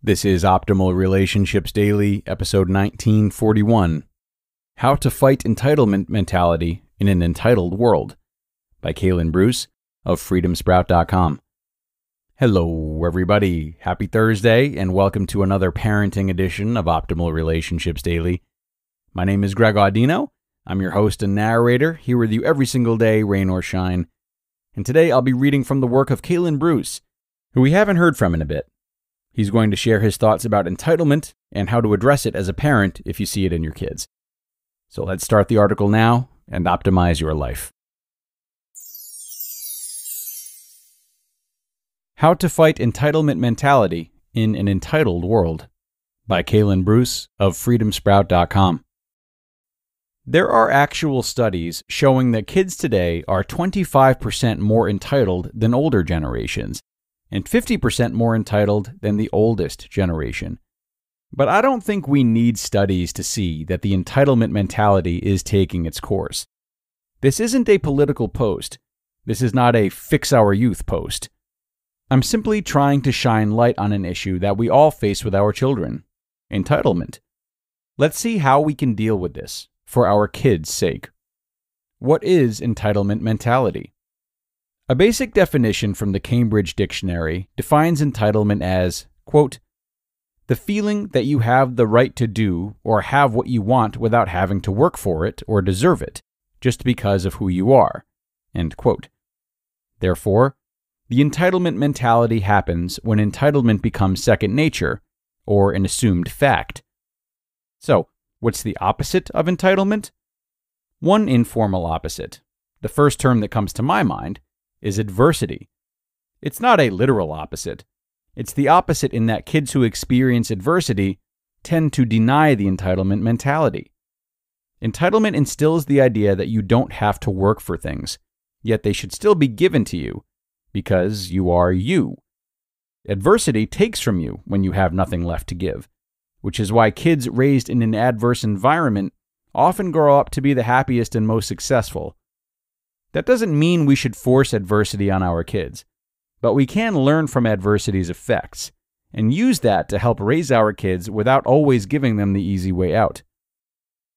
This is Optimal Relationships Daily, episode 1941, How to Fight Entitlement Mentality in an Entitled World, by Kalen Bruce of freedomsprout.com. Hello, everybody. Happy Thursday, and welcome to another parenting edition of Optimal Relationships Daily. My name is Greg Audino. I'm your host and narrator, here with you every single day, rain or shine. And today I'll be reading from the work of Kalen Bruce, who we haven't heard from in a bit. He's going to share his thoughts about entitlement and how to address it as a parent if you see it in your kids. So let's start the article now and optimize your life. How to Fight Entitlement Mentality in an Entitled World, by Kalen Bruce of freedomsprout.com. There are actual studies showing that kids today are 25% more entitled than older generations, and 50% more entitled than the oldest generation. But I don't think we need studies to see that the entitlement mentality is taking its course. This isn't a political post. This is not a Fix Our Youth post. I'm simply trying to shine light on an issue that we all face with our children: entitlement. Let's see how we can deal with this for our kids' sake. What is entitlement mentality? A basic definition from the Cambridge Dictionary defines entitlement as, quote, the feeling that you have the right to do or have what you want without having to work for it or deserve it, just because of who you are, end quote. Therefore, the entitlement mentality happens when entitlement becomes second nature, or an assumed fact. So, what's the opposite of entitlement? One informal opposite, the first term that comes to my mind, is adversity. It's not a literal opposite. It's the opposite in that kids who experience adversity tend to deny the entitlement mentality. Entitlement instills the idea that you don't have to work for things, yet they should still be given to you, because you are you. Adversity takes from you when you have nothing left to give, which is why kids raised in an adverse environment often grow up to be the happiest and most successful. That doesn't mean we should force adversity on our kids, but we can learn from adversity's effects and use that to help raise our kids without always giving them the easy way out.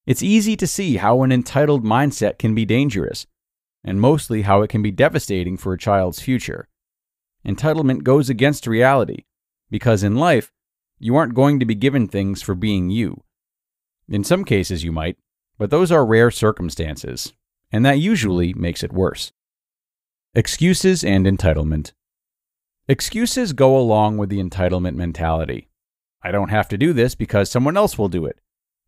It's easy to see how an entitled mindset can be dangerous, and mostly how it can be devastating for a child's future. Entitlement goes against reality, because in life, you aren't going to be given things for being you. In some cases you might, but those are rare circumstances, and that usually makes it worse. Excuses and entitlement. Excuses go along with the entitlement mentality. I don't have to do this because someone else will do it.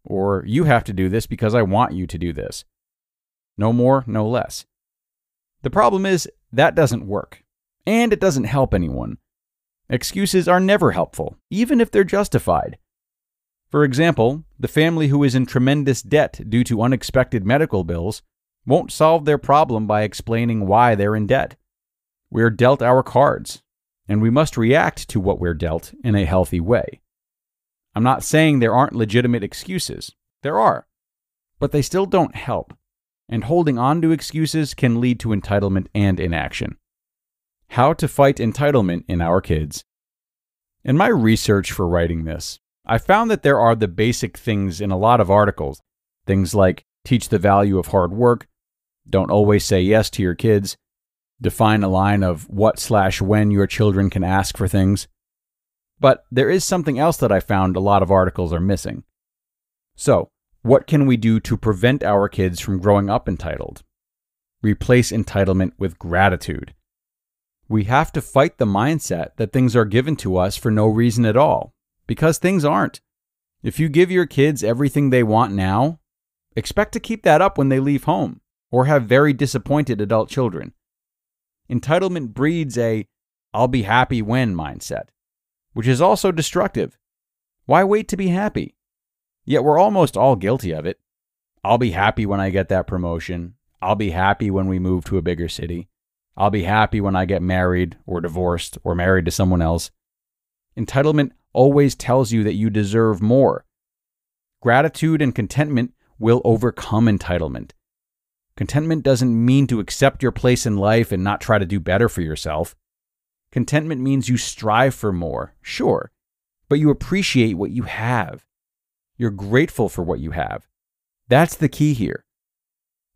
Or you have to do this because I want you to do this. No more, no less. The problem is that doesn't work, and it doesn't help anyone. Excuses are never helpful, even if they're justified. For example, the family who is in tremendous debt due to unexpected medical bills won't solve their problem by explaining why they're in debt. We're dealt our cards, and we must react to what we're dealt in a healthy way. I'm not saying there aren't legitimate excuses. There are. But they still don't help, and holding on to excuses can lead to entitlement and inaction. How to fight entitlement in our kids. In my research for writing this, I found that there are the basic things in a lot of articles. Things like teach the value of hard work, don't always say yes to your kids, define a line of what/when your children can ask for things. But there is something else that I found a lot of articles are missing. So, what can we do to prevent our kids from growing up entitled? Replace entitlement with gratitude. We have to fight the mindset that things are given to us for no reason at all, because things aren't. If you give your kids everything they want now, expect to keep that up when they leave home, or have very disappointed adult children. Entitlement breeds a "I'll be happy when" mindset, which is also destructive. Why wait to be happy? Yet we're almost all guilty of it. I'll be happy when I get that promotion. I'll be happy when we move to a bigger city. I'll be happy when I get married or divorced or married to someone else. Entitlement always tells you that you deserve more. Gratitude and contentment will overcome entitlement. Contentment doesn't mean to accept your place in life and not try to do better for yourself. Contentment means you strive for more, sure, but you appreciate what you have. You're grateful for what you have. That's the key here.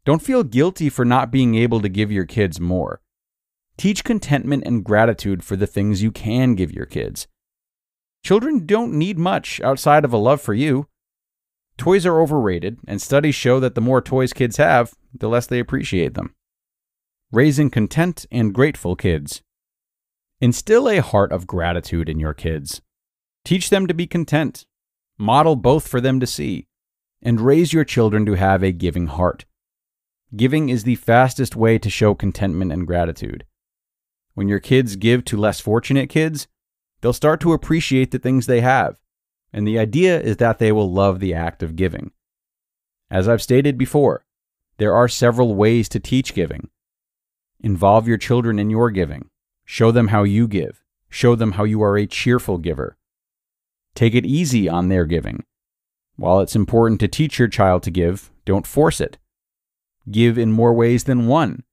Don't feel guilty for not being able to give your kids more. Teach contentment and gratitude for the things you can give your kids. Children don't need much outside of a love for you. Toys are overrated, and studies show that the more toys kids have, the less they appreciate them. Raising content and grateful kids. Instill a heart of gratitude in your kids. Teach them to be content. Model both for them to see. And raise your children to have a giving heart. Giving is the fastest way to show contentment and gratitude. When your kids give to less fortunate kids, they'll start to appreciate the things they have. And the idea is that they will love the act of giving. As I've stated before, there are several ways to teach giving. Involve your children in your giving. Show them how you give. Show them how you are a cheerful giver. Take it easy on their giving. While it's important to teach your child to give, don't force it. Give in more ways than one.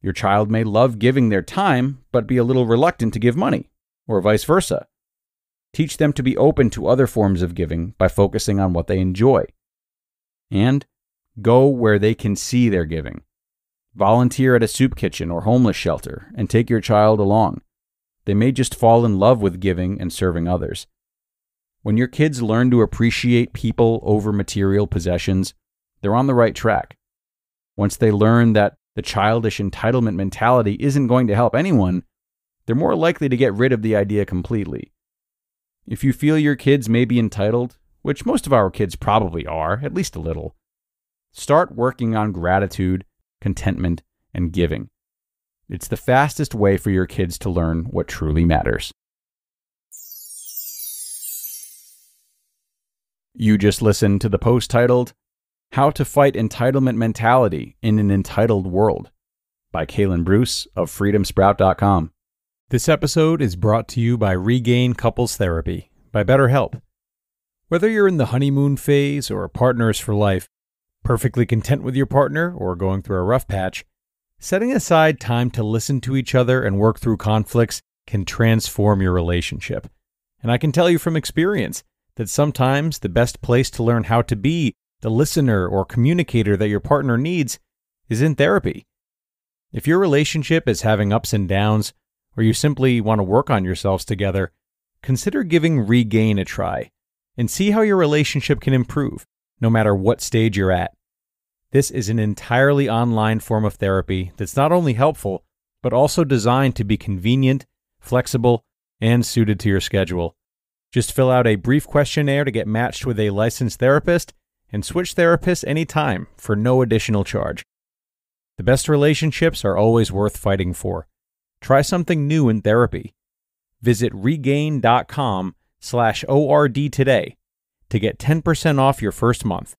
Your child may love giving their time, but be a little reluctant to give money, or vice versa. Teach them to be open to other forms of giving by focusing on what they enjoy. And go where they can see their giving. Volunteer at a soup kitchen or homeless shelter and take your child along. They may just fall in love with giving and serving others. When your kids learn to appreciate people over material possessions, they're on the right track. Once they learn that the childish entitlement mentality isn't going to help anyone, they're more likely to get rid of the idea completely. If you feel your kids may be entitled, which most of our kids probably are, at least a little, start working on gratitude, contentment, and giving. It's the fastest way for your kids to learn what truly matters. You just listened to the post titled, How to Fight Entitlement Mentality in an Entitled World by Kalen Bruce of freedomsprout.com. This episode is brought to you by Regain Couples Therapy by BetterHelp. Whether you're in the honeymoon phase or partners for life, perfectly content with your partner or going through a rough patch, setting aside time to listen to each other and work through conflicts can transform your relationship. And I can tell you from experience that sometimes the best place to learn how to be the listener or communicator that your partner needs is in therapy. If your relationship is having ups and downs, or you simply want to work on yourselves together, consider giving Regain a try and see how your relationship can improve, no matter what stage you're at. This is an entirely online form of therapy that's not only helpful, but also designed to be convenient, flexible, and suited to your schedule. Just fill out a brief questionnaire to get matched with a licensed therapist and switch therapists anytime for no additional charge. The best relationships are always worth fighting for. Try something new in therapy. Visit regain.com/ORD today to get 10% off your first month.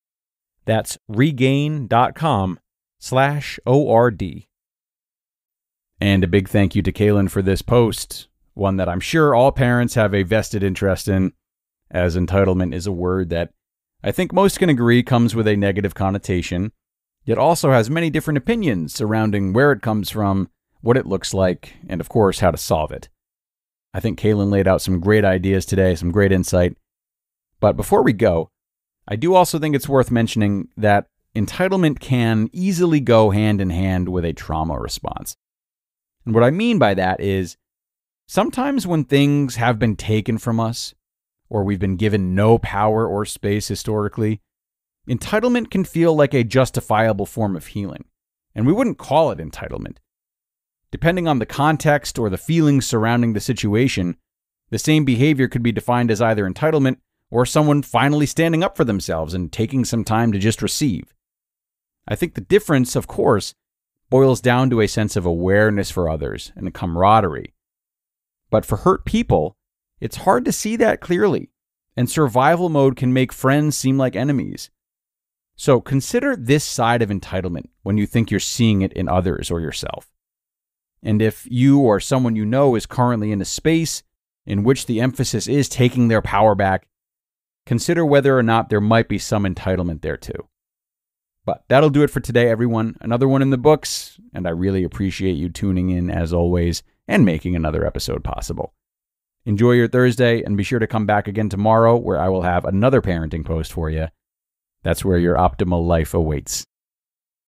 That's regain.com/ORD. And a big thank you to Kalen for this post, one that I'm sure all parents have a vested interest in, as entitlement is a word that I think most can agree comes with a negative connotation, yet also has many different opinions surrounding where it comes from, what it looks like, and of course, how to solve it. I think Kalen laid out some great ideas today, some great insight. But before we go, I do also think it's worth mentioning that entitlement can easily go hand in hand with a trauma response. And what I mean by that is, sometimes when things have been taken from us, or we've been given no power or space historically, entitlement can feel like a justifiable form of healing, and we wouldn't call it entitlement. Depending on the context or the feelings surrounding the situation, the same behavior could be defined as either entitlement or someone finally standing up for themselves and taking some time to just receive. I think the difference, of course, boils down to a sense of awareness for others and a camaraderie. But for hurt people, it's hard to see that clearly, and survival mode can make friends seem like enemies. So consider this side of entitlement when you think you're seeing it in others or yourself. And if you or someone you know is currently in a space in which the emphasis is taking their power back, consider whether or not there might be some entitlement there too. But that'll do it for today, everyone. Another one in the books, and I really appreciate you tuning in as always and making another episode possible. Enjoy your Thursday, and be sure to come back again tomorrow where I will have another parenting post for you. That's where your optimal life awaits.